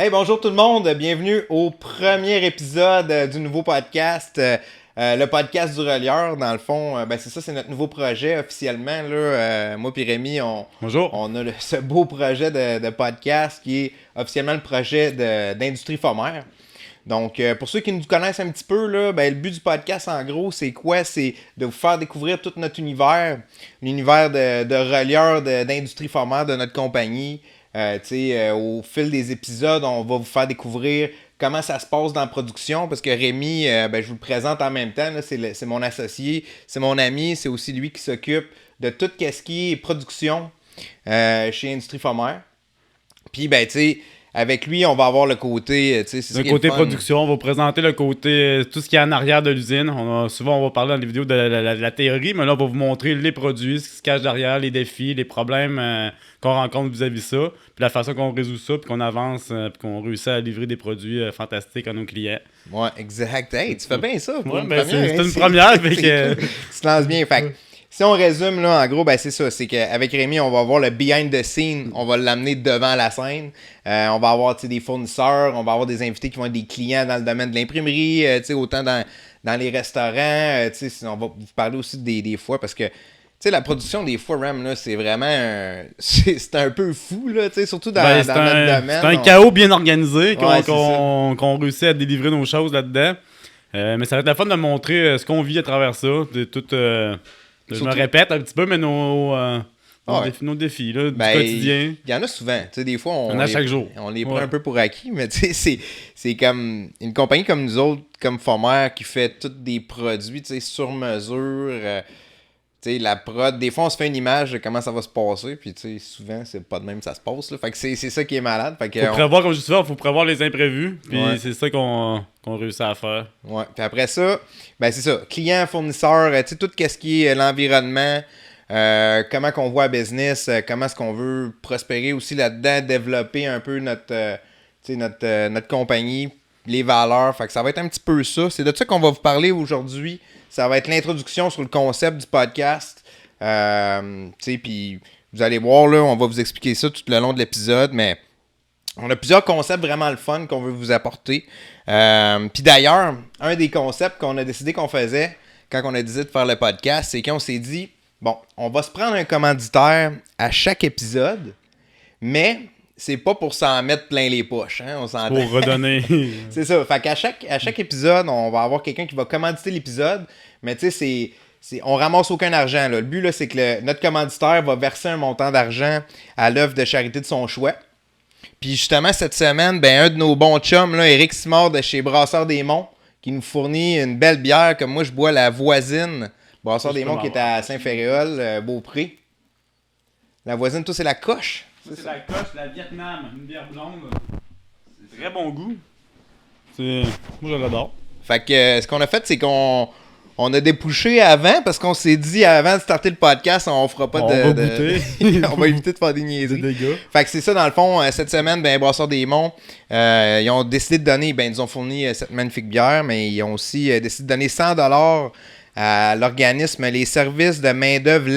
Hey, bonjour tout le monde, bienvenue au premier épisode du nouveau podcast, le podcast du relieur. Dans le fond, c'est ça, c'est notre nouveau projet officiellement. Là, moi et Rémi, Bonjour. on a ce beau projet de podcast qui est officiellement le projet d'Industrie Fomère. Donc, pour ceux qui nous connaissent un petit peu, là, le but du podcast, en gros, c'est quoi? C'est de vous faire découvrir tout notre univers, l'univers de relieur d'Industrie Fomère de notre compagnie. Au fil des épisodes, on va vous faire découvrir comment ça se passe dans la production, parce que Rémi, je vous le présente en même temps, là, c'est mon associé, c'est mon ami, c'est aussi lui qui s'occupe de tout ce qui est production chez Industrie Fomère. Puis, avec lui, on va avoir le côté, c'est Le côté production, on va vous présenter le côté, tout ce qui est en arrière de l'usine. Souvent, on va parler dans les vidéos de la théorie, mais là, on va vous montrer les produits, ce qui se cache derrière, les défis, les problèmes qu'on rencontre vis-à-vis ça, puis la façon qu'on résout ça, puis qu'on avance, puis qu'on réussit à livrer des produits fantastiques à nos clients. Ouais, exact. Hey, tu fais bien ça pour une première. première. C'est une première, fait que... Tu te lances bien. Fait que, si on résume, là, en gros, c'est ça. C'est qu'avec Rémi, on va avoir le behind the scene. On va l'amener devant la scène. On va avoir des fournisseurs. On va avoir des invités qui vont être des clients dans le domaine de l'imprimerie. Autant dans les restaurants. On va vous parler aussi des fois parce que la production des fois, Ram, là, c'est vraiment... c'est un peu fou, là, surtout dans notre domaine. C'est un chaos bien organisé qu'on réussit à délivrer nos choses là-dedans. Mais ça va être la fun de montrer ce qu'on vit à travers ça. Je me répète un petit peu, mais nos défis là, du quotidien. Il y en a souvent. Des fois, on a chaque jour. On les prend un peu pour acquis, mais c'est comme une compagnie comme nous autres, comme Fomère, qui fait tous des produits sur mesure. La prod, des fois, on se fait une image de comment ça va se passer, puis souvent, c'est pas de même que ça se passe. Là. Fait que c'est ça qui est malade. Fait que prévoir, comme je dis souvent, faut prévoir les imprévus, puis c'est ça qu'on réussit à faire. Ouais, puis après ça, c'est ça. Client, fournisseur, tout ce qui est l'environnement, comment qu'on voit la business, comment est-ce qu'on veut prospérer aussi là-dedans, développer un peu notre compagnie, les valeurs. Fait que ça va être un petit peu ça. C'est de ça qu'on va vous parler aujourd'hui. Ça va être l'introduction sur le concept du podcast. Puis vous allez voir, là, on va vous expliquer ça tout le long de l'épisode, mais on a plusieurs concepts vraiment le fun qu'on veut vous apporter. Puis d'ailleurs, un des concepts qu'on a décidé qu'on faisait quand on a décidé de faire le podcast, c'est qu'on s'est dit, bon, on va se prendre un commanditaire à chaque épisode, mais c'est pas pour s'en mettre plein les poches. Hein, on s'entend. Pour redonner. C'est ça. Fait qu'à chaque épisode, on va avoir quelqu'un qui va commanditer l'épisode, mais tu sais, on ramasse aucun argent. Là. Le but, là, c'est que notre commanditaire va verser un montant d'argent à l'œuvre de charité de son choix. Puis justement, cette semaine, un de nos bons chums, là, Éric Simard de chez Brasseur des Monts, qui nous fournit une belle bière, comme moi je bois la Voisine. Brasseur des Monts qui est à Saint-Féréol, Beaupré. La Voisine, toi, c'est la Coche. Ça, c'est la Coche, la Vietnam, une bière blonde. C'est très bon goût. Moi, je l'adore. Fait que ce qu'on a fait, c'est qu'on a débouché avant, parce qu'on s'est dit avant de starter le podcast, on fera pas on va goûter. On va éviter de faire des niaiseries. Des dégâts. Fait que c'est ça, dans le fond, cette semaine, Brasseur des Monts, ils ont décidé de donner, ils nous ont fourni cette magnifique bière, mais ils ont aussi décidé de donner 100$ à l'organisme Les Services de main-d'œuvre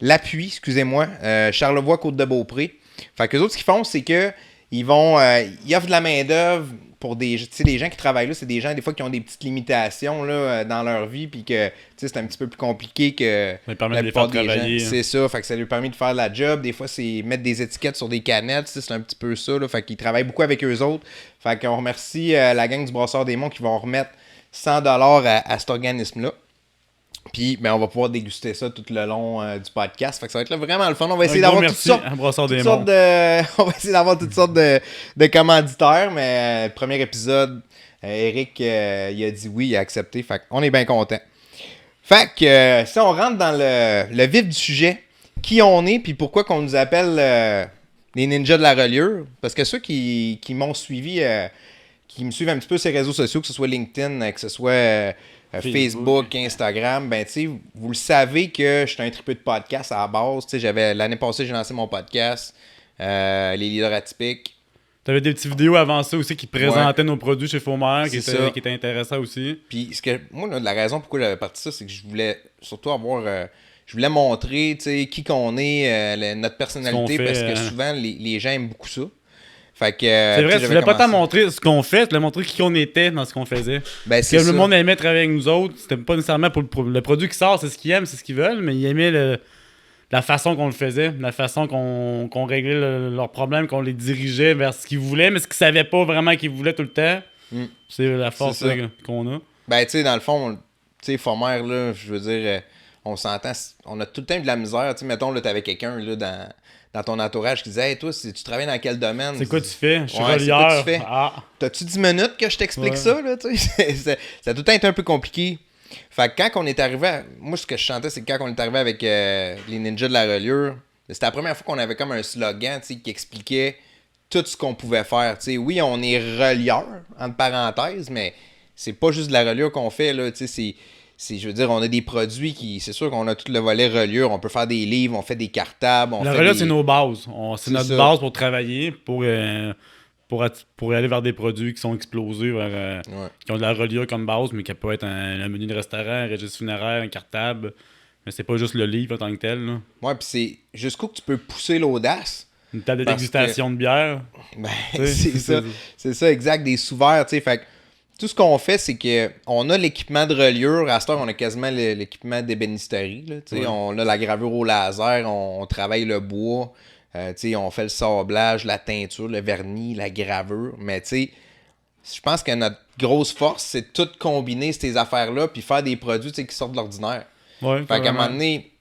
L'Appui, excusez-moi, Charlevoix, Côte-de-Beaupré. Fait que les autres, ce qu'ils font, c'est que ils offrent de la main-d'œuvre pour des gens qui travaillent là. C'est des gens, des fois, qui ont des petites limitations là, dans leur vie, puis que c'est un petit peu plus compliqué que ça permet de les faire travailler. C'est ça, fait que ça lui permet de faire la job. Des fois, c'est mettre des étiquettes sur des canettes, c'est un petit peu ça. Là, fait qu'ils travaillent beaucoup avec eux autres. Fait qu'on remercie la gang du Brasseur des Monts qui vont remettre 100$ à cet organisme-là. Puis, on va pouvoir déguster ça tout le long du podcast. Fait que ça va être là vraiment le fun. On va essayer d'avoir toutes sortes on va essayer d'avoir toutes sortes de commanditaires. Mais le premier épisode, Eric, il a dit oui, il a accepté. Fait qu'on est bien content. Fait que si on rentre dans le vif du sujet, qui on est, puis pourquoi qu'on nous appelle les ninjas de la reliure. Parce que ceux qui m'ont suivi, qui me suivent un petit peu sur les réseaux sociaux, que ce soit LinkedIn, que ce soit... Facebook, Instagram, vous le savez que je suis un tripeux de podcast à la base. L'année passée, j'ai lancé mon podcast, Les Leaders Atypiques. Tu avais des petites vidéos avant ça aussi qui présentaient nos produits chez Fomère, qui étaient intéressants aussi. Puis, moi, la raison pourquoi j'avais parti ça, c'est que je voulais surtout je voulais montrer qui qu'on est, notre personnalité, parce que souvent, les gens aiment beaucoup ça. Fait que, c'est vrai, tu voulais pas commencé... tant montrer ce qu'on fait, tu voulais montrer qui on était dans ce qu'on faisait. Ben, c'est que ça. le monde aimait travailler avec nous autres, c'était pas nécessairement pour le produit qui sort, c'est ce qu'ils aiment, c'est ce qu'ils veulent, mais ils aimaient la façon qu'on le faisait, la façon qu'on réglait leurs problèmes, qu'on les dirigeait vers ce qu'ils voulaient, mais ce qu'ils savaient pas vraiment qu'ils voulaient tout le temps. C'est la force qu'on a. Ben, tu sais, dans le fond, tu sais, Fomer, là, je veux dire, on s'entend, on a tout le temps eu de la misère. Tu sais, mettons, là, t'avais quelqu'un, là, dans ton entourage qui disait, hey, toi, tu travailles dans quel domaine? C'est quoi tu fais? Je suis ouais, relieur. c'est quoi tu fais? Ah. T'as-tu 10 minutes que je t'explique ça, là, tu sais? Ça a tout le temps été un peu compliqué. Fait que quand on est arrivé moi, ce que je chantais, c'est que quand on est arrivé avec les ninjas de la reliure, c'était la première fois qu'on avait comme un slogan, tu sais, qui expliquait tout ce qu'on pouvait faire. Tu sais, oui, on est relieur, entre parenthèses, mais c'est pas juste de la reliure qu'on fait, là, tu sais, je veux dire, on a des produits qui... C'est sûr qu'on a tout le volet reliure, on peut faire des livres, on fait des cartables, la reliure, c'est nos bases. C'est notre base pour travailler, pour aller vers des produits qui sont explosés, qui ont de la reliure comme base, mais qui peut être un menu de restaurant, un registre funéraire, un cartable. Mais c'est pas juste le livre en tant que tel. Là. Ouais, puis c'est jusqu'où que tu peux pousser l'audace. Une table de dégustation de bière. Ben, c'est ça. C'est ça, exact. Des sous-verts, tu sais. Fait que tout ce qu'on fait, c'est qu'on a l'équipement de reliure. À cette heure, on a quasiment l'équipement d'ébénisterie. Ouais. On a la gravure au laser, on travaille le bois. On fait le sablage, la teinture, le vernis, la gravure. Mais tu sais, je pense que notre grosse force, c'est de tout combiner ces affaires-là puis faire des produits qui sortent de l'ordinaire. Ouais, fait qu'à un moment donné,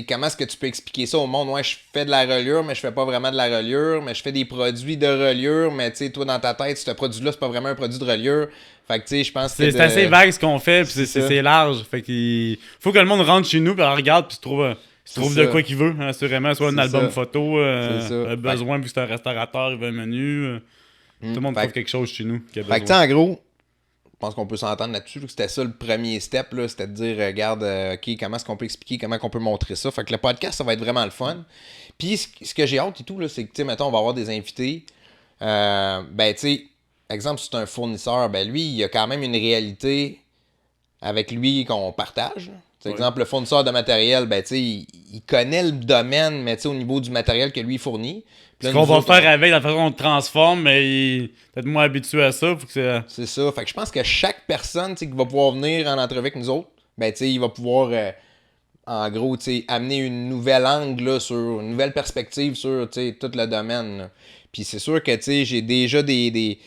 comment est-ce que tu peux expliquer ça au monde? Ouais, je fais de la reliure, mais je fais pas vraiment de la reliure, mais je fais des produits de reliure, mais tu sais, toi, dans ta tête, ce produit-là, c'est pas vraiment un produit de reliure. Fait que tu sais, je pense que c'est assez vague ce qu'on fait, puis c'est large. Fait qu'il faut que le monde rentre chez nous, puis regarde, puis se trouve de quoi qu'il veut, hein, assurément. Soit un album photo, un besoin, vu que c'est un restaurateur, il veut un menu. Tout le monde trouve quelque chose chez nous. Fait que tu sais, en gros, je pense qu'on peut s'entendre là-dessus. C'était ça le premier step, là, c'était de dire, regarde, OK, comment est-ce qu'on peut expliquer, comment on peut montrer ça. Fait que le podcast, ça va être vraiment le fun. Puis ce que j'ai hâte et tout, là, c'est que, tu sais, mettons, on va avoir des invités. Ben, tu sais, exemple, si c'est un fournisseur, ben lui, il y a quand même une réalité avec lui qu'on partage. Exemple, le fournisseur de matériel, ben, tu sais, il connaît le domaine, mais tu sais, au niveau du matériel que lui fournit. Ce qu'on va faire avec, la façon dont on le transforme, mais il est peut-être moins habitué à ça. Faut que c'est ça. Fait que je pense que chaque personne qui va pouvoir venir en entrevue avec nous autres, ben, tu sais, il va pouvoir, en gros, tu sais, amener une nouvelle angle, là, une nouvelle perspective sur, tu sais, tout le domaine. Là. Puis c'est sûr que, tu sais, j'ai déjà des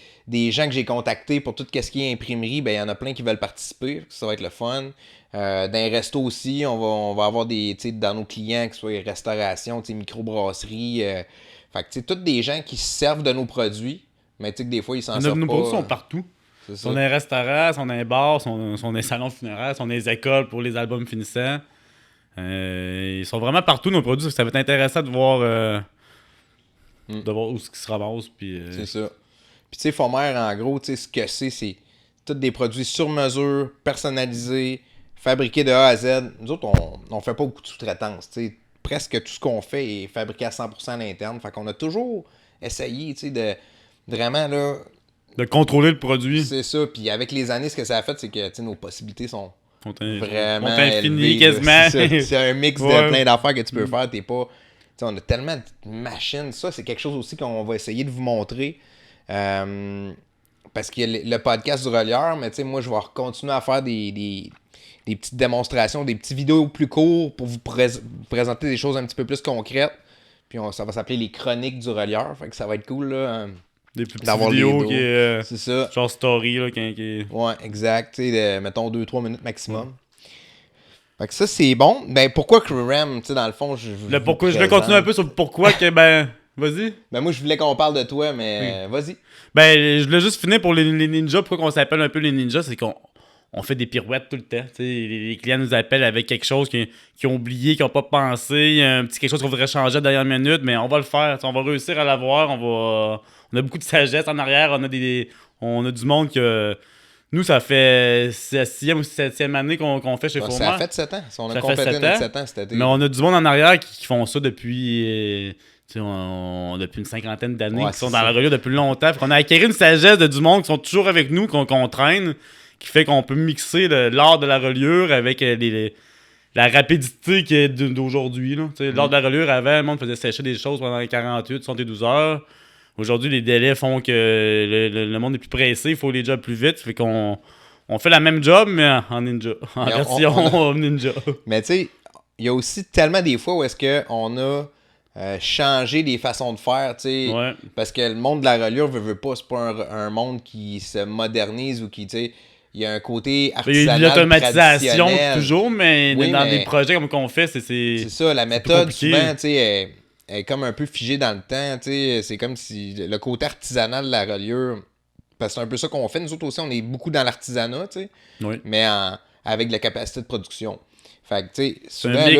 gens que j'ai contactés pour tout ce qui est imprimerie, ben, il y en a plein qui veulent participer. Ça va être le fun. Dans les restos aussi, on va avoir des, tu sais, dans nos clients, que ce soit restauration, tu sais, microbrasserie. Fait que, tu sais, tous des gens qui se servent de nos produits, mais tu sais que des fois, ils s'en servent pas. Nos produits sont partout. Ils sont dans les restaurants, sont dans les bars, sont dans les salons funéraires, sont dans les écoles pour les albums finissants. Ils sont vraiment partout, nos produits. Ça va être intéressant de voir, où ce qui se ramasse. C'est ça. Puis, tu sais, Fomer, en gros, tu sais, ce que c'est tous des produits sur mesure, personnalisés, fabriqués de A à Z. Nous autres, on fait pas beaucoup de sous-traitance, tu sais. Presque tout ce qu'on fait est fabriqué à 100% à l'interne. Fait qu'on a toujours essayé, tu sais, de vraiment, là... De contrôler le produit. C'est ça. Puis avec les années, ce que ça a fait, c'est que, tu sais, nos possibilités sont vraiment infinies, quasiment. C'est un mix de plein d'affaires que tu peux faire. T'es pas... Tu sais, on a tellement de machines. Ça, c'est quelque chose aussi qu'on va essayer de vous montrer. Parce qu'il y a le podcast du relieur, mais tu sais, moi, je vais continuer à faire des petites démonstrations, des petites vidéos plus courtes pour vous présenter des choses un petit peu plus concrètes. Puis ça va s'appeler les chroniques du relieur. Fait que ça va être cool, là. Des petites vidéos qui est... c'est ça. Genre story, là, qui... Ouais, exact. Tu sais, mettons 2-3 minutes maximum. Fait que ça, c'est bon. Ben, pourquoi Crewram, tu sais, dans le fond, je vais continuer un peu sur le pourquoi que, ben... Vas-y. Ben, moi, je voulais qu'on parle de toi, mais vas-y. Ben, je voulais juste finir pour les ninjas. Pourquoi on s'appelle un peu les ninjas, c'est qu'on fait des pirouettes tout le temps. Les clients nous appellent avec quelque chose qu'ils ont oublié, qu'ils n'ont pas pensé, un petit quelque chose qu'on voudrait changer à la dernière minute, mais on va le faire. On va réussir à l'avoir. On a beaucoup de sagesse en arrière. On a du monde que... Nous, ça fait 6e ou 7e année qu'on fait chez Fomer. Ça a fait 7 ans. On a complété notre 7 ans cet été. Mais on a du monde en arrière qui font ça depuis... depuis une cinquantaine d'années, qui sont dans la reliure depuis longtemps. On a acquis une sagesse de du monde qui sont toujours avec nous, qu'on traîne, qui fait qu'on peut mixer l'art de la reliure avec la rapidité d'aujourd'hui. L'art de la reliure, avant, le monde faisait sécher des choses pendant 48, 72 heures. aujourd'hui, les délais font que le monde est plus pressé, il faut les jobs plus vite. Fait qu'on fait la même job, mais en ninja. En Mais version ninja. Mais tu sais, il y a aussi tellement des fois où est-ce qu'on a changé les façons de faire, tu sais. Ouais. Parce que le monde de la reliure veut pas, c'est pas un monde qui se modernise ou qui, tu sais, il y a un côté Il y a artisanal, de l'automatisation traditionnel. toujours, mais Oui, dans mais des projets comme qu'on fait, c'est c'est ça, la plus méthode, compliqué. souvent, tu sais, elle est comme un peu figée dans le temps, tu sais. C'est comme si le côté artisanal de la reliure, parce que c'est un peu ça qu'on fait. Nous autres aussi, on est beaucoup dans l'artisanat, tu sais, Oui. mais avec de la capacité de production. Fait que, tu sais, C'est souvent, un mix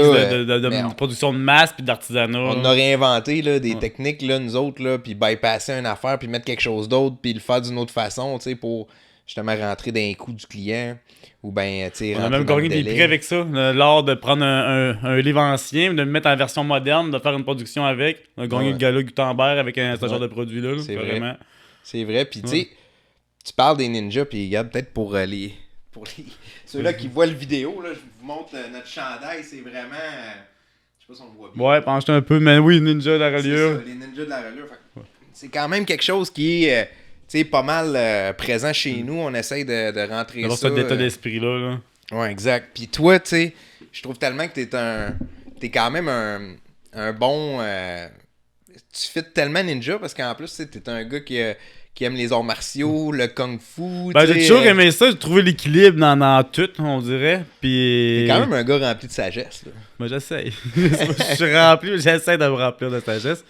là, de production de masse puis d'artisanat. on a réinventé là, des techniques, là, nous autres, là, puis bypasser une affaire, puis mettre quelque chose d'autre, puis le faire d'une autre façon, tu sais, pour justement rentrer dans les coûts du client, ou ben, tu sais, On a rentrer même dans le gagné des délai. prix avec ça. L'art de prendre un livre ancien, de le mettre en version moderne, de faire une production avec. On a gagné Ouais. le gala Gutenberg avec ce genre Ouais. de produit-là. Là, C'est vrai. vraiment. C'est vrai, puis tu sais, tu parles des ninjas, puis regarde, peut-être pour ceux-là qui voient le vidéo, là, je vous montre notre chandail, c'est vraiment, je sais pas si on le voit bien. Ouais, penche un peu, mais oui, ninja de la C'est reliure. ça, les ninjas de la reliure. Fait que c'est quand même quelque chose qui est, tu sais, pas mal présent chez nous. On essaye de rentrer D'avoir ça. cet état d'esprit-là. Là. Ouais, exact. Puis toi, tu sais, je trouve tellement que t'es quand même un bon, tu fais tellement ninja parce qu'en plus, tu sais, t'es un gars qui aime les arts martiaux, le kung-fu. Ben, tu j'ai sais, toujours aimé ça, j'ai trouvé l'équilibre dans tout, on dirait. Puis. T'es quand même un gars rempli de sagesse. Là. Ben, j'essaye. Je suis rempli, mais j'essaie de me remplir de sagesse.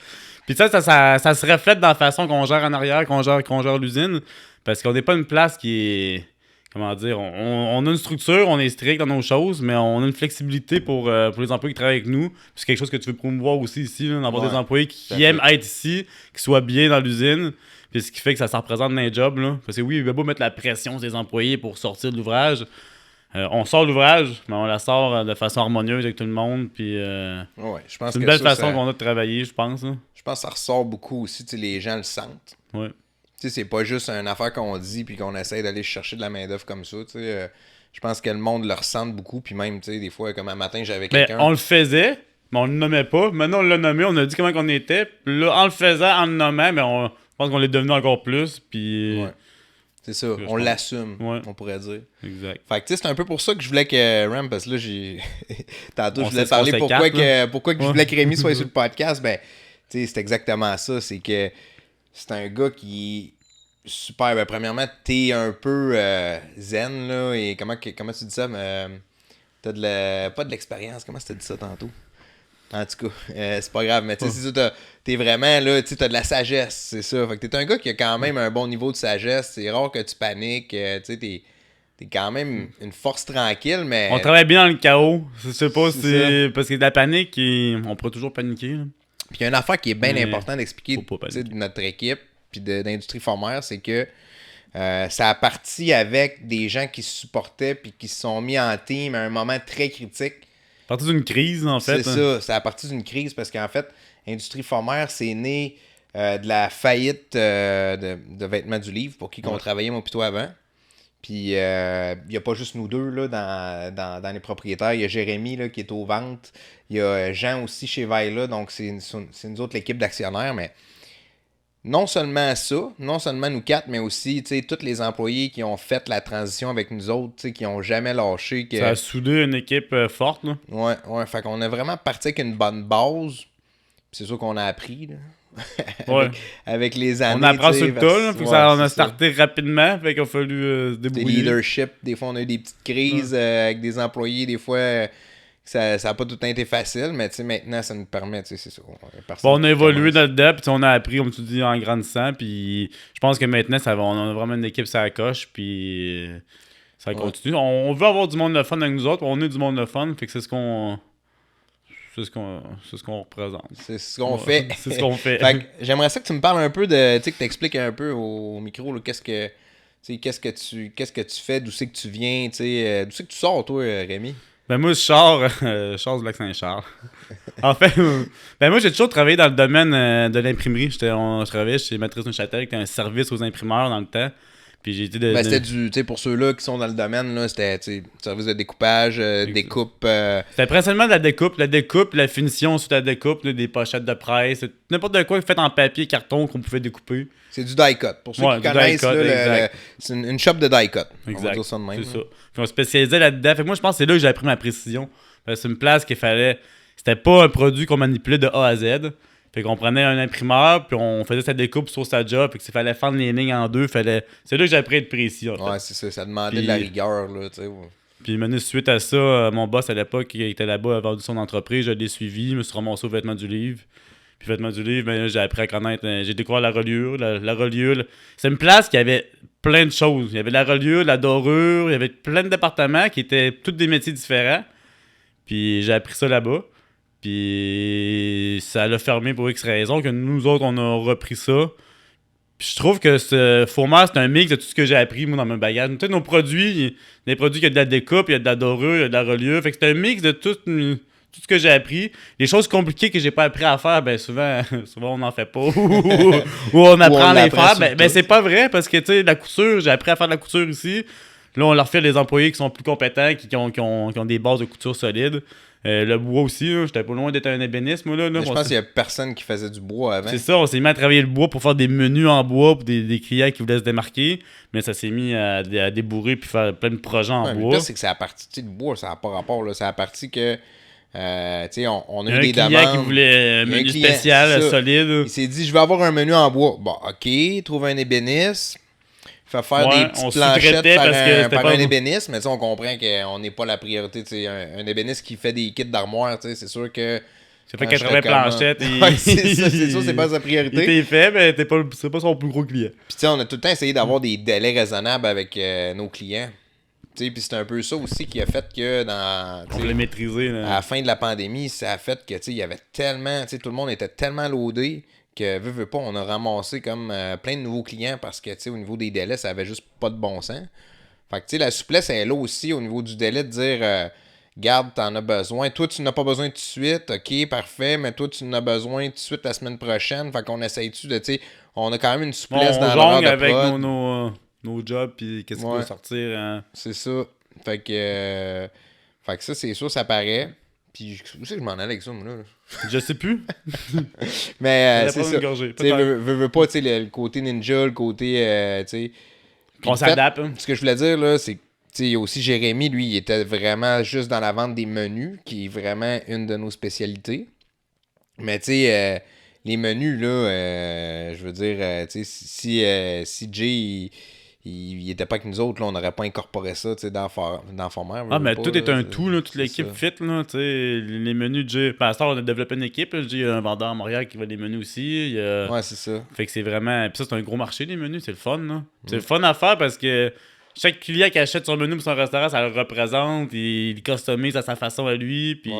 Puis ça se reflète dans la façon qu'on gère en arrière, qu'on gère l'usine. Parce qu'on n'est pas une place qui est. Comment dire, on a une structure, on est strict dans nos choses, mais on a une flexibilité pour les employés qui travaillent avec nous. Puis c'est quelque chose que tu veux promouvoir aussi ici, là, d'avoir Ouais, des employés qui tout à fait. aiment être ici, qui soient bien dans l'usine. Puis ce qui fait que ça représente dans les jobs. Là. Parce que oui, il va beau mettre la pression sur les employés pour sortir de l'ouvrage. On sort l'ouvrage, mais on la sort de façon harmonieuse avec tout le monde. Puis Ouais, je pense c'est une que belle ça, façon qu'on a de travailler, je pense. Là. je pense que ça ressort beaucoup aussi, tu sais, les gens le sentent. Ouais. Tu sais, c'est pas juste une affaire qu'on dit puis qu'on essaie d'aller chercher de la main-d'œuvre comme ça, tu sais. Je pense que le monde le ressent beaucoup, puis même, tu sais, des fois, comme un matin, j'avais Mais quelqu'un... on le faisait, mais on le nommait pas. Maintenant, on l'a nommé, on a dit comment on était. Puis là, en le faisant, en le nommant, mais je pense qu'on l'est devenu encore plus. Puis. Ouais. C'est ça, Je on pense. l'assume, Ouais. on pourrait dire. Exact. Fait que tu sais, c'est un peu pour ça que je voulais que Ram, parce que là, j'ai. Tantôt, On je voulais sait parler ce qu'on pourquoi, s'écarte, pourquoi que je Ouais. voulais que Rémi soit sur le podcast. Ben, tu sais, c'est exactement ça. C'est que c'est un gars qui est super. Ben, premièrement, t'es un peu zen, là. Et comment tu dis ça? T'as pas de l'expérience. Comment tu as dit ça tantôt? En tout cas, c'est pas grave, mais tu sais, c'est ça, t'es vraiment là, tu sais, t'as de la sagesse, c'est ça. Fait que t'es un gars qui a quand même un bon niveau de sagesse. C'est rare que tu paniques, tu sais, t'es quand même une force tranquille, mais. On travaille bien dans le chaos. Je sais pas C'est si. Parce que de la panique, on pourrait toujours paniquer. Là. Puis il y a une affaire qui est bien Mais importante d'expliquer faut pas tu sais, paniquer. de notre équipe puis d'Industrie Formère, c'est que ça a parti avec des gens qui se supportaient puis qui se sont mis en team à un moment très critique. À partir d'une crise, en fait. C'est ça, c'est à partir d'une crise parce qu'en fait, Industrie Formère, c'est né de la faillite de Vêtements du Livre pour qui qu'on travaillait, moi, plutôt avant. Puis, il n'y a pas juste nous deux là, dans les propriétaires. Il y a Jérémy là, qui est aux ventes. Il y a Jean aussi chez Vailla. Donc, c'est nous autres l'équipe d'actionnaires. Mais non seulement ça, non seulement nous quatre, mais aussi tous les employés qui ont fait la transition avec nous autres, qui n'ont jamais lâché. Ça a soudé une équipe forte. Là. Ouais. Fait qu'on a vraiment parti avec une bonne base. Puis c'est sûr qu'on a appris. Là. Ouais. avec les années. On apprend sur le parce- tas, là, fait que ouais, ça, on a c'est ça. starté rapidement, fait qu'il a fallu se Des débrouiller. leadership, des fois on a eu des petites crises avec des employés, des fois ça n'a pas tout le temps été facile, mais maintenant ça nous permet, c'est ça. Bon, on a évolué là-dedans, puis on a appris, comme tu dis, en grandissant, puis je pense que maintenant, on a vraiment une équipe sur la coche, puis ça continue. On veut avoir du monde de fun avec nous autres, on est du monde de fun, fait que c'est ce qu'on représente. C'est ce qu'on fait. C'est ce qu'on fait. Fait que j'aimerais ça que tu me parles un peu de, tu sais, que tu expliques un peu au micro, là, qu'est-ce que tu fais, d'où c'est que tu viens, tu sais, d'où c'est que tu sors, toi, Rémi? Ben moi, je sors du Lac-Saint-Charles. En fait, ben moi, j'ai toujours travaillé dans le domaine de l'imprimerie. Je travaillais chez Matrice Neuchâtel, qui était un service aux imprimeurs dans le temps. Puis j'ai été Ben, c'était du, tu sais, pour ceux-là qui sont dans le domaine, là, c'était, tu sais, service de découpage, découpe. C'était principalement de la découpe, la finition sur la découpe, là, des pochettes de presse, n'importe quoi fait en papier, carton qu'on pouvait découper. C'est du die cut. Pour ceux qui connaissent, là, c'est une shop de die cut. Exact. On va dire ça de même. C'est ça. Puis on spécialisait là-dedans. Fait que moi, je pense que c'est là que j'ai appris ma précision. C'est une place qu'il fallait. C'était pas un produit qu'on manipulait de A à Z. Fait qu'on prenait un imprimeur, puis on faisait sa découpe sur sa job, puis qu'il fallait fendre les lignes en deux. C'est là que j'ai appris à être précis. En fait. Ouais, c'est ça. Ça demandait de la rigueur, là, tu sais. Ouais. Puis maintenant, suite à ça, mon boss à l'époque, qui était là-bas, a vendu son entreprise, je l'ai suivi, je me suis ramassé aux vêtements du livre. Puis vêtements du livre, ben, j'ai appris à connaître, j'ai découvert la reliure. La reliure, c'est une place qui avait plein de choses. Il y avait la reliure, la dorure, il y avait plein de départements qui étaient tous des métiers différents. Puis j'ai appris ça là-bas. Puis ça l'a fermé pour X raisons, que nous autres, on a repris ça. Puis je trouve que ce fourmeur, c'est un mix de tout ce que j'ai appris, moi, dans mon bagage. Tu sais, nos produits, des produits qui ont de la découpe, il y a de la dorure, il y a de la reliure. Fait que c'est un mix de tout ce que j'ai appris. Les choses compliquées que j'ai pas appris à faire, ben souvent on n'en fait pas. ou on apprend à les faire. Ben c'est pas vrai, parce que, tu sais, la couture, j'ai appris à faire de la couture ici. Là, on leur fait des employés qui sont plus compétents, qui ont des bases de couture solides. Le bois aussi, là, j'étais pas loin d'être un ébéniste, moi. Là, je pense qu'il y a personne qui faisait du bois avant. C'est ça, on s'est mis à travailler le bois pour faire des menus en bois pour des clients qui voulaient se démarquer. Mais ça s'est mis à débourrer puis faire plein de projets en bois. Le pire, c'est que c'est à partir du bois, ça n'a pas rapport. C'est à partir que. On a eu des demandes. Il y a un client qui voulait un menu spécial, solide. Il s'est dit, je vais avoir un menu en bois. Bon, OK, trouve un ébéniste. Fait faire des petites planchettes par un ébéniste, mais on comprend qu'on n'est pas la priorité. Un ébéniste qui fait des kits d'armoire, c'est sûr que. Ça fait 80 planchettes. C'est sûr, c'est pas sa priorité. Il t'est fait, mais c'est pas son plus gros client. Puis on a tout le temps essayé d'avoir des délais raisonnables avec nos clients. Puis c'est un peu ça aussi qui a fait que on voulait maîtriser. Là. À la fin de la pandémie, ça a fait que il y avait tellement. Tout le monde était tellement loadé que veut pas, on a ramassé comme plein de nouveaux clients parce que au niveau des délais, ça avait juste pas de bon sens. Fait que la souplesse est là aussi au niveau du délai de dire garde, t'en as besoin. Toi, tu n'as pas besoin tout de suite, ok, parfait, mais toi, tu en as besoin tout de suite la semaine prochaine. Fait qu'on essaye-tu de, on a quand même une souplesse dans l'heure de avec prod. nos jobs, puis qu'est-ce qui va sortir. Hein? C'est ça. Fait que ça, c'est sûr, ça paraît. Puis où c'est que je m'en allais avec ça, moi, là? Je sais plus. Mais c'est ça. Veux pas, le côté ninja, le côté, on s'adapte. Hein. Ce que je voulais dire, là, c'est il y a aussi Jérémy, lui, il était vraiment juste dans la vente des menus, qui est vraiment une de nos spécialités. Mais les menus, là, je veux dire, si Jay... Il était pas avec nous autres, là, on n'aurait pas incorporé ça dans Former. Mais tout est un tout, là, toute l'équipe fit. Là, les menus de Jay. À ce temps, on a développé une équipe. Il y a un vendeur à Montréal qui va des menus aussi. Ouais, c'est ça. Fait que c'est vraiment. Puis ça, c'est un gros marché, les menus. C'est le fun. Là. C'est le fun à faire parce que chaque client qui achète son menu pour son restaurant, ça le représente. Il customise à sa façon à lui. Puis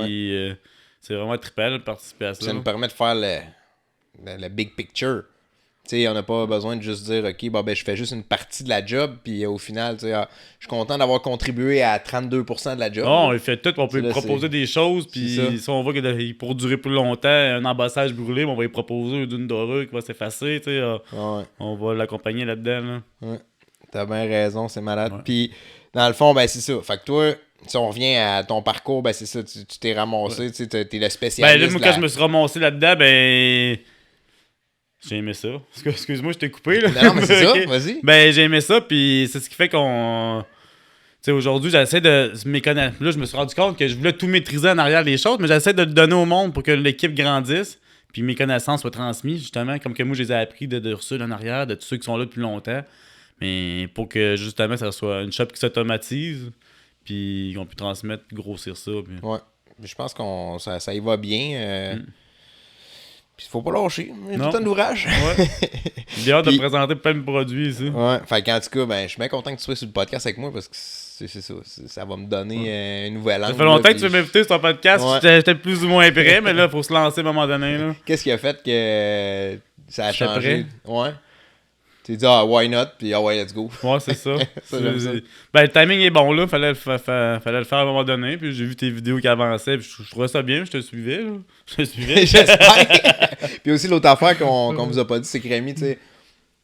c'est vraiment trippant de participer à ça. Ça nous permet de faire le big picture. On n'a pas besoin de juste dire OK, je fais juste une partie de la job, puis au final, je suis content d'avoir contribué à 32% de la job. Non, il fait tout, on peut lui proposer des choses, puis si on voit qu'il pour durer plus longtemps, un embassage brûlé, on va lui proposer une dorure qui va s'effacer, on va l'accompagner là-dedans. Là. Ouais. T'as bien raison, c'est malade. Ouais. Puis, dans le fond, c'est ça. Fait que toi, si on revient à ton parcours, c'est ça, tu t'es ramassé, t'es le spécialiste. Moi, quand je me suis ramassé là-dedans, j'ai aimé ça. Excuse-moi, je t'ai coupé. Là. Non, mais c'est ça, vas-y. J'ai aimé ça, puis c'est ce qui fait qu'on... Tu sais, aujourd'hui, j'essaie de me connaître. Là, je me suis rendu compte que je voulais tout maîtriser en arrière des choses, mais j'essaie de le donner au monde pour que l'équipe grandisse, puis mes connaissances soient transmises, justement, comme que moi, je les ai appris de Ursule en arrière, de tous ceux qui sont là depuis longtemps, mais pour que, justement, ça soit une shop qui s'automatise, puis qu'on puisse transmettre, grossir ça. Puis... Ouais, je pense que ça y va bien. Puis faut pas lâcher. Il y a tout un ouvrage. Ouais. J'ai hâte de présenter plein de produits ici. Ouais. Fait qu'en tout cas, je suis bien content que tu sois sur le podcast avec moi parce que c'est ça. Ça va me donner une nouvelle angle. Ça fait longtemps que tu veux m'inviter sur ton podcast. Ouais. J'étais plus ou moins prêt, mais là, il faut se lancer à un moment donné. Là. Qu'est-ce qui a fait que ça a changé? Ouais. Tu t'es dit, why not? Puis, ouais, let's go. Ouais, c'est ça. Le timing est bon, là. Fallait le faire à un moment donné. Puis, j'ai vu tes vidéos qui avançaient. Puis, je trouvais ça bien. Je te suivais, là. J'espère. Puis aussi, l'autre affaire qu'on vous a pas dit, c'est que Rémi, tu sais,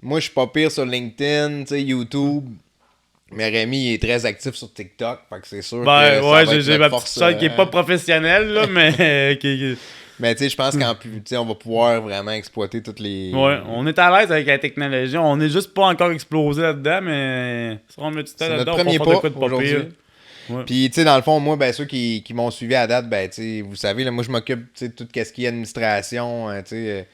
moi, je suis pas pire sur LinkedIn, tu sais, YouTube. Mais Rémi, il est très actif sur TikTok. Fait que c'est sûr que Ben, ça ouais, va être j'ai ma notre petite force. soeur qui est pas professionnelle, là, mais Mais tu sais, je pense qu'en plus, tu sais, on va pouvoir vraiment exploiter toutes les. ouais, on est à l'aise avec la technologie. On est juste pas encore explosé là-dedans, mais si on met du temps C'est là-dedans, notre on peut premier faire de pas quoi de pas aujourd'hui. pire. Ouais. Puis, tu sais, dans le fond, moi, ben, ceux qui m'ont suivi à date, ben, tu sais, vous savez, là, moi, je m'occupe, tu sais, de tout ce qui est administration, tu sais,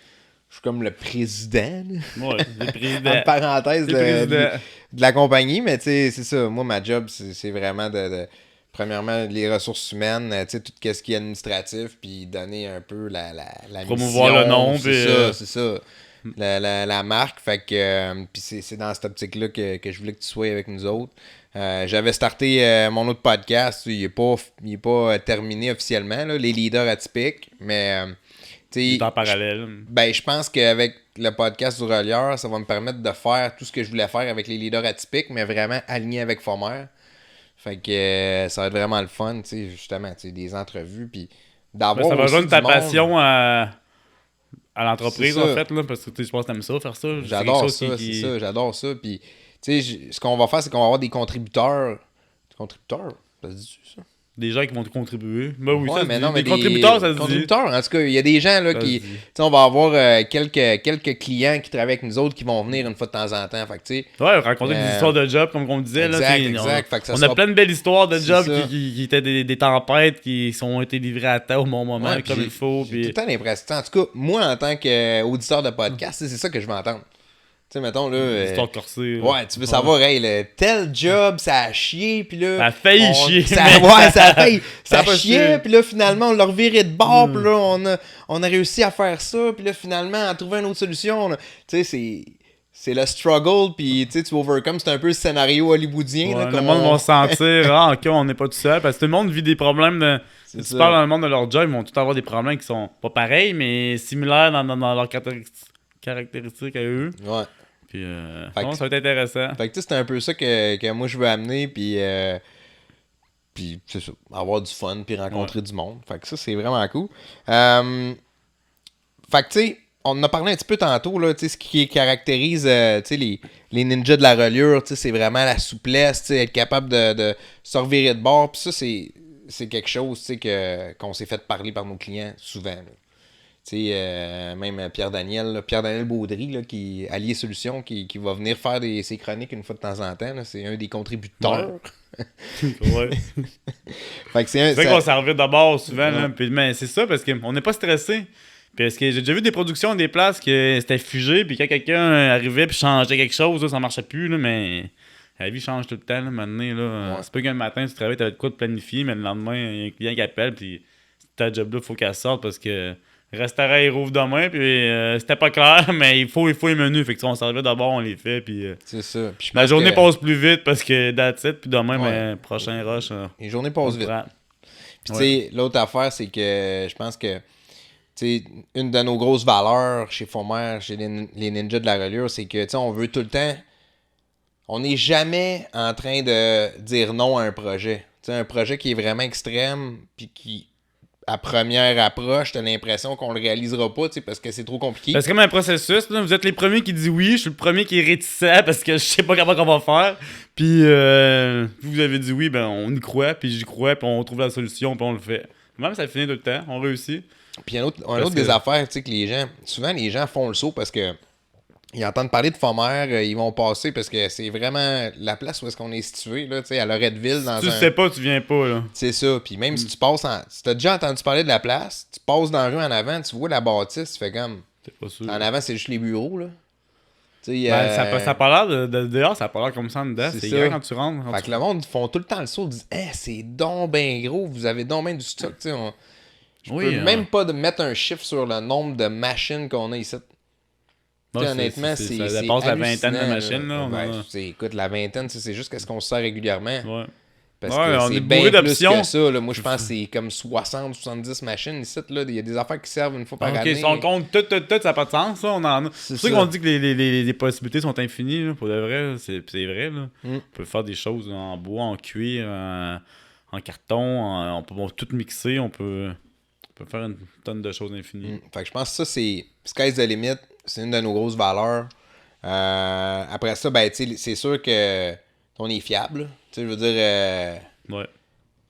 je suis comme le président, là, Ouais, le président. en parenthèse, Le président. de la compagnie, mais tu sais, c'est ça. Moi, ma job, c'est vraiment premièrement, les ressources humaines, tu sais, tout ce qui est administratif, puis donner un peu la Promouvoir mission. le nom, C'est puis, ça, c'est ça. La marque, fait que puis c'est dans cette optique-là que je voulais que tu sois avec nous autres. J'avais starté mon autre podcast, il est pas terminé officiellement, là, les leaders atypiques, mais tu Il sais, est en parallèle. ben, je pense qu'avec le podcast du relieur, ça va me permettre de faire tout ce que je voulais faire avec les leaders atypiques, mais vraiment aligné avec Fomer. Fait que ça va être vraiment le fun, tu sais, justement, tu sais, des entrevues, puis Ben, d'avoir ça va aussi rejoindre du ta monde. passion à l'entreprise, C'est ça. en fait, là, parce que je pense que t'aimes ça, faire ça. C'est quelque J'adore chose ça, qui... c'est ça, j'adore ça. Puis, tu sais, ce qu'on va faire, c'est qu'on va avoir des contributeurs. Contributeurs? Ça se dit ça? Des gens qui vont te contribuer. Ben oui, Ouais, ça se mais dit. non, mais des contributeurs, ça se dit. contributeurs, en tout cas, il y a des gens là Ça qui. se dit. Tu sais, on va avoir quelques clients qui travaillent avec nous autres qui vont venir une fois de temps en temps. Fait que, tu sais. Ouais, raconter des histoires de job, comme on disait. Exact, là, t'sais, exact. Fait que ça on sera- a plein de belles histoires de C'est jobs ça. qui étaient des tempêtes qui ont été livrées à temps au bon moment, Ouais, puis comme il faut. j'ai Puis... tout le temps l'impression. En tout cas, moi, en tant qu'auditeur de podcast, c'est ça que je veux entendre. Tu sais, mettons, là. Histoire corsée. Ouais, tu veux savoir, hey, tel job, ça a chié, puis là. Ça a failli chier, Ça, mais- ouais, ça a failli. Ça a Ça pas chiait, chié. puis là, finalement, on l'a reviré de bord, puis là, on a réussi à faire ça, puis là, finalement, à trouver une autre solution. là. Tu sais, c'est le struggle, puis tu overcome, c'est un peu le scénario hollywoodien. Ouais, là, le comme monde on- va se sentir, ah, ok, on n'est pas tout seul. Parce que tout le monde vit des problèmes de. C'est Si ça. tu parles dans le monde de leur job, ils vont tous avoir des problèmes qui sont pas pareils, mais similaires dans leurs caractéristiques à eux. Ouais. Puis, Fait non, que- ça va être intéressant. Fait que tu sais, c'est un peu ça que moi je veux amener, puis c'est ça, avoir du fun, puis rencontrer du monde. Fait que ça, c'est vraiment cool. Fait que tu sais, on en a parlé un petit peu tantôt, là, tu sais, ce qui caractérise tu sais, les ninjas de la reliure, tu sais, c'est vraiment la souplesse, tu sais, être capable de se revirer de bord, puis ça, c'est quelque chose, tu sais, qu'on s'est fait parler par nos clients souvent, là. Tu sais, même Pierre-Daniel Baudry, là, qui Allié Solutions, qui va venir faire ses chroniques une fois de temps en temps. là. C'est un des contributeurs. Ouais. Fait que C'est vrai qu'on s'en revient d'abord souvent, là. Puis, mais c'est ça, parce qu'on n'est pas stressé. Parce que j'ai déjà vu des productions, des places que c'était figé, puis quand quelqu'un arrivait puis changeait quelque chose, là, ça marchait plus, là, mais la vie change tout le temps, là, maintenant, là. Ouais. C'est pas qu'un matin, tu travailles, t'avais de quoi de planifier, mais le lendemain, il y a un client qui appelle, puis ta job-là, faut qu'elle sorte parce que le restaurant, il rouvre demain, puis c'était pas clair, mais il faut les menus. Fait que, tu sais, on s'en revient d'abord, on les fait, puis C'est ça. Puis je la pense journée que passe plus vite parce que that's it, puis demain, Ouais. ben, prochain rush, les journées on passent se vite. prend. Puis tu sais, l'autre affaire, c'est que je pense que tu sais, une de nos grosses valeurs chez Fomer, chez les ninjas de la reliure, c'est que tu sais, on veut tout le temps. On n'est jamais en train de dire non à un projet. Tu sais, un projet qui est vraiment extrême, puis qui, à première approche, t'as l'impression qu'on le réalisera pas, tu sais, parce que c'est trop compliqué. C'est comme un processus, là. Vous êtes les premiers qui disent oui, je suis le premier qui est réticent parce que je sais pas comment on va faire. Puis vous avez dit oui, ben on y croit, puis j'y crois, puis on trouve la solution, puis on le fait. Même ça finit tout le temps, on réussit. Puis un autre Parce des que- affaires, tu sais, que les gens, souvent les gens font le saut parce que ils entendent parler de Fomer, ils vont passer parce que c'est vraiment la place où est-ce qu'on est situé, là, tu sais, à Loretteville, dans Tu le un... sais pas, tu viens pas, là. C'est ça, puis même si tu passes si t'as déjà entendu parler de la place, tu passes dans la rue en avant, tu vois la bâtisse, tu fais comme... C'est pas sûr. En avant, c'est juste les bureaux, là. Tu sais, Ben, ça a pas l'air de dehors, ça a pas l'air comme ça en dedans. C'est C'est ça. grand quand tu rentres. Fait que le monde font tout le temps le saut, ils disent « c'est donc ben gros, vous avez donc ben du stock, tu sais. Je Oui, peux même pas mettre un chiffre sur le nombre de machines qu'on a ici. Ouais, Tu sais, honnêtement, ça c'est dépasse la vingtaine de hallucinant, machines, là. on Ouais, en a- écoute, la vingtaine, c'est juste qu'est-ce qu'on se sert régulièrement. Ouais. Parce Ouais, que on c'est est bien bourré plus d'options. que ça. Là. Moi, je pense que c'est comme 60-70 machines ici. Là. Il y a des affaires qui servent une fois par Ok, année. si on compte tout, ça n'a pas de sens, ça. On en a. C'est pour ça ça. qu'on dit que les possibilités sont infinies, là, pour de vrai. C'est vrai, là. Mm. On peut faire des choses en bois, en cuir, en carton. On peut tout mixer. On peut faire une tonne de choses infinies. Fait que je pense que ça, c'est Sky's the limit. C'est une de nos grosses valeurs. Après ça, ben, tu sais, c'est sûr que on est fiable. Tu sais, je veux dire, Ouais.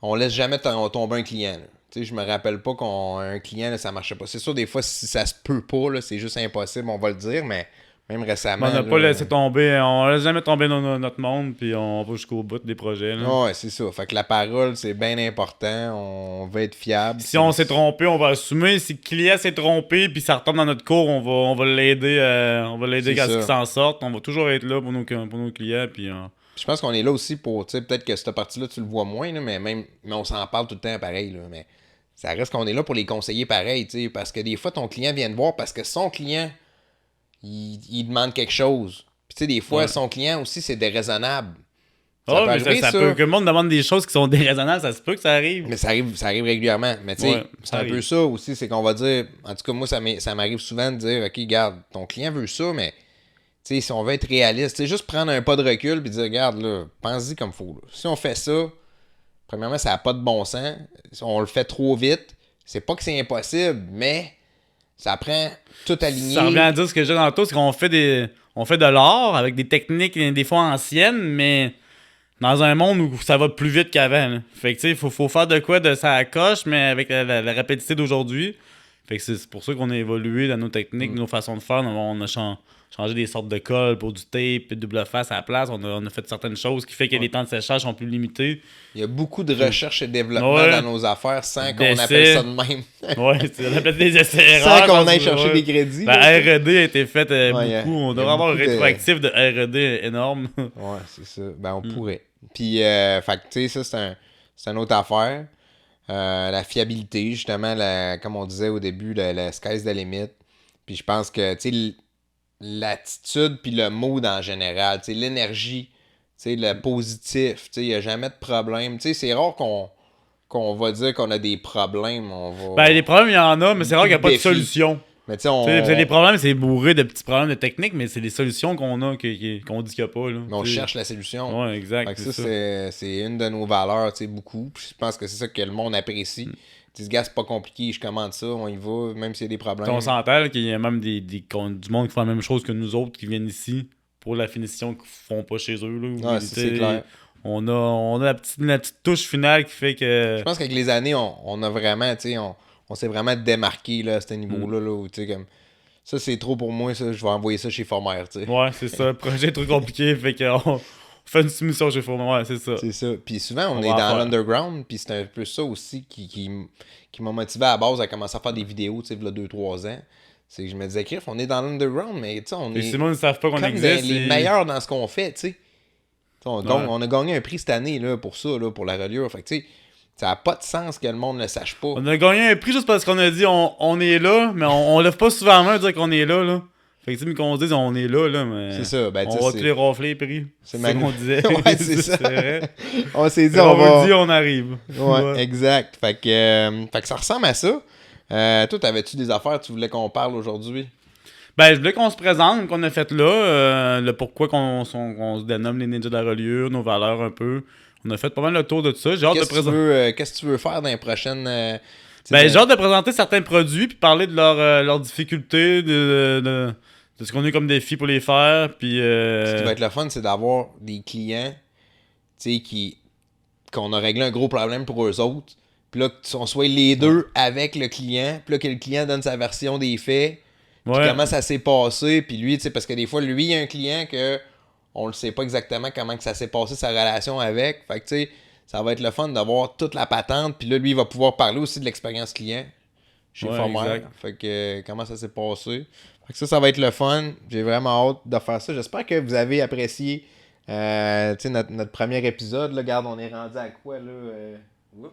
on laisse jamais tomber un client. Là. Tu sais, je me rappelle pas qu'un client, là, ça marchait pas. C'est sûr, des fois, si ça se peut pas, là, c'est juste impossible, on va le dire, mais même récemment. On n'a pas là, laissé tomber, on laisse jamais tomber dans notre monde, puis on va jusqu'au bout des projets. Là. Ouais, c'est ça. Fait que la parole, c'est bien important. On veut être fiable. Si on s'est trompé, on va assumer. Si le client s'est trompé, puis ça retombe dans notre cours, on va l'aider C'est à ce ça. qu'il s'en sorte. On va toujours être là pour nos clients, puis... Je pense qu'on est là aussi pour, tu sais, peut-être que cette partie-là, tu le vois moins, là, mais on s'en parle tout le temps pareil, là, mais ça reste qu'on est là pour les conseiller pareil, tu sais, parce que des fois, ton client vient te voir parce que son client, il demande quelque chose. Puis, tu sais, des fois, Ouais. son client aussi, c'est déraisonnable. Oh, mais ça peut que le monde demande des choses qui sont déraisonnables, ça se peut que ça arrive. Mais ça arrive régulièrement. Mais tu sais, Ouais, c'est ça un arrive. peu ça aussi, c'est qu'on va dire, en tout cas, moi, ça m'arrive souvent de dire, OK, regarde, ton client veut ça, mais tu sais, si on veut être réaliste, tu sais, juste prendre un pas de recul puis dire, regarde, là, pense-y comme faut. Là. Si on fait ça, premièrement, ça n'a pas de bon sens. Si on le fait trop vite, c'est pas que c'est impossible, mais ça prend tout aligné. Ça revient à dire ce que j'ai tantôt, c'est qu'on fait on fait de l'art avec des techniques des fois anciennes, mais dans un monde où ça va plus vite qu'avant. Là. Fait que tu sais, faut faire de quoi de ça coche, mais avec la rapidité d'aujourd'hui. Fait que c'est pour ça qu'on a évolué dans nos techniques, nos façons de faire. On a changé des sortes de colle pour du tape, double face à la place. On a fait certaines choses qui fait que les temps de séchage sont plus limités. Il y a beaucoup de recherche et développement Ouais. dans nos affaires sans qu'on D'essais. appelle ça de même. Ouais, on appelle des essais Sans erreurs. qu'on parce aille que, chercher ouais. des crédits. La là. R&D a été faite Ouais, beaucoup. il y a On devrait avoir un beaucoup de- rétroactif de R&D énorme. Ouais, c'est ça. Ben, on pourrait. Puis, fait que, tu sais, ça, c'est une autre affaire. La fiabilité, justement, comme on disait au début, la sky's the limit. Puis, je pense que, tu sais, l'attitude puis le mood en général, tu sais, l'énergie, tu sais, le positif, tu sais, il n'y a jamais de problème. Tu sais, c'est rare qu'on va dire qu'on a des problèmes. On va... Ben, les problèmes, il y en a, mais c'est rare qu'il n'y a pas de Défi. solution. Mais tu sais, on, Tu sais, les problèmes, c'est bourré de petits problèmes de technique, mais c'est des solutions qu'on a qu'on dit qu'il n'y a pas. Là, mais on tu sais. cherche la solution. Ouais, exact. Fait que c'est ça, ça. c'est une de nos valeurs, tu sais, beaucoup. Puis je pense que c'est ça que le monde apprécie. Tu dis, gars, c'est pas compliqué, je commande ça, on y va, même s'il y a des problèmes. On s'entend là, qu'il y a même du monde qui font la même chose que nous autres qui viennent ici pour la finition qu'ils font pas chez eux. Là, Ouais, c'est clair. On a la petite touche finale qui fait que. Je pense qu'avec les années, on a vraiment, tu sais, on s'est vraiment démarqué là, à ce niveau-là. Là, où, tu sais, comme, ça, c'est trop pour moi, ça, je vais envoyer ça chez Former, tu sais. Ouais, c'est ça. Le projet est trop compliqué, fait qu'on fait une soumission chez Fournier. Ouais, c'est ça. C'est ça. Puis souvent, on On est va en dans faire. l'underground, puis c'est un peu ça aussi qui m'a motivé à la base à commencer à faire des vidéos, tu sais, il y a 2-3 ans. C'est que je me disais, Criff, on est dans l'underground, mais tu sais, on Et est si le monde ne savent pas qu'on comme existe. les meilleurs dans ce qu'on fait, tu sais. On, Ouais. on a gagné un prix cette année là, pour ça, là, pour la reliure. Fait que, tu sais, ça n'a pas de sens que le monde ne le sache pas. On a gagné un prix juste parce qu'on a dit on est là, mais on lève pas souvent la main à dire qu'on est là. Là. Fait que tu sais, mais qu'on se dise on est là, mais. C'est ça, ben, tu sais, on va c'est- tous les rafler les prix. c'est C'est ce qu'on disait. Ouais, c'est ça. vrai. On s'est dit, on on vous va. le dit, on arrive. Ouais, exact. Fait que ça ressemble à ça. Toi, t'avais-tu des affaires que tu voulais qu'on parle aujourd'hui? Ben, je voulais qu'on se présente, qu'on a fait là, le pourquoi qu'on se dénomme les ninjas de la reliure, nos valeurs un peu. On a fait pas mal le tour de tout ça. J'ai hâte de présenter. Qu'est-ce que tu veux faire dans les prochaines. Ben, j'ai hâte de présenter certains produits puis parler de leurs difficultés, de ce qu'on a eu comme défi pour les faire. Puis, Ce qui va être le fun, c'est d'avoir des clients, tu sais, qu'on a réglé un gros problème pour eux autres. Puis là, qu'on soit les deux avec le client. Puis là, que le client donne sa version des faits. Puis ouais. comment ça s'est passé. Puis lui, tu sais, parce que des fois, lui, il y a un client que on le sait pas exactement comment que ça s'est passé, sa relation avec. Fait que, tu sais, ça va être le fun d'avoir toute la patente. Puis là, lui, il va pouvoir parler aussi de l'expérience client chez Ouais, Former. exact. Fait que, comment ça s'est passé. Fait que ça va être le fun. J'ai vraiment hâte de faire ça. J'espère que vous avez apprécié tu sais, notre premier épisode. Là, regarde, on est rendu à quoi, là? Oups.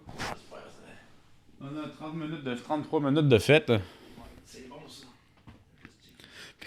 On a 33 minutes de fête. C'est bon, ça.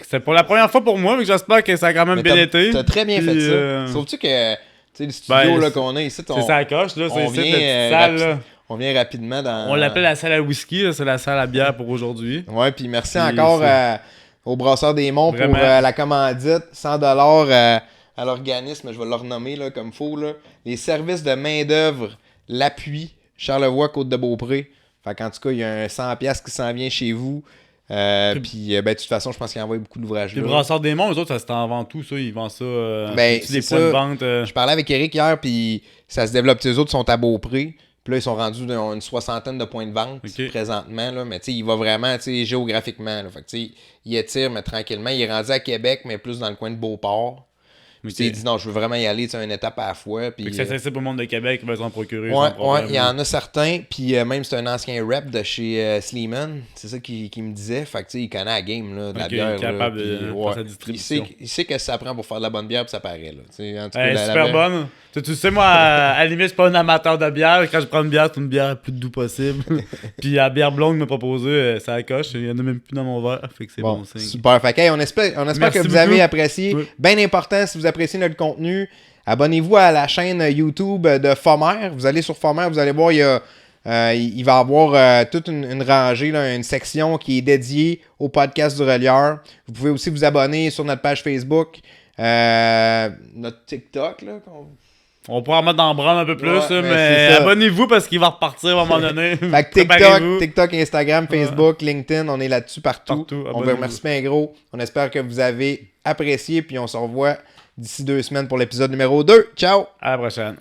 C'est pour la première fois pour moi, mais j'espère que ça a quand même Mais bien été. t'as très bien fait Puis, ça. Sauf-tu que, tu sais, le studio ben, là, qu'on a ici, C'est ça coche, là. C'est on ici, la vient, petite salle, là. on vient rapidement dans... On l'appelle la salle à whisky, là, c'est la salle à bière pour aujourd'hui. Ouais, puis merci Puis encore c'est- au Brasseur des Monts pour Vraiment. la commandite. 100$ à l'organisme, je vais le renommer là, comme faut. Là. Les services de main-d'œuvre, l'appui, Charlevoix, Côte-de-Beaupré. Fait qu'en tout cas, il y a un 100$ qui s'en vient chez vous. Puis, de toute façon, je pense qu'ils envoient beaucoup d'ouvrages. Les brasseurs des monts, eux autres, ça se t'en vend tout, ça. Ils vendent ça. Ben, des c'est points de ça. vente. Je parlais avec Eric hier, puis ça se développe. Les autres sont à Beaupré. Puis là, ils sont rendus dans une 60aine de points de vente présentement. Là. Mais il va vraiment géographiquement. Là. Fait que, il étire, mais tranquillement. Il est rendu à Québec, mais plus dans le coin de Beauport. Puis il dit non, je veux vraiment y aller une étape à la fois. Puis, c'est accessible au monde de Québec, il va s'en procurer. Ouais, il y en a certains. Puis même, c'est un ancien rep de chez Sleeman. C'est ça qu'il me disait. Fait que il connaît la game là, de la bière. Il est capable là, de faire sa distribution. Il sait que ça prend pour faire de la bonne bière, puis ça paraît. Là. En tout cas, super bonne. Tu sais, moi, à la limite, je suis pas un amateur de bière. Quand je prends une bière, c'est une bière la plus doux possible. Puis la bière blonde m'a proposé, ça coche. Il y en a même plus dans mon verre. Fait que c'est bon signe. Super. Fait que, on espère que vous avez apprécié. Oui. Bien important, si vous appréciez notre contenu, abonnez-vous à la chaîne YouTube de Fomer. Vous allez sur Fomer, vous allez voir, il va y avoir toute une rangée, là, une section qui est dédiée au podcast du relieur. Vous pouvez aussi vous abonner sur notre page Facebook, notre TikTok, là, on pourra en mettre dans le branle un peu plus, mais abonnez-vous parce qu'il va repartir à un moment donné. Fait que TikTok, Instagram, Facebook, LinkedIn, on est là-dessus partout. On vous remercie bien gros. On espère que vous avez apprécié, puis on se revoit d'ici 2 semaines pour l'épisode numéro 2. Ciao! À la prochaine.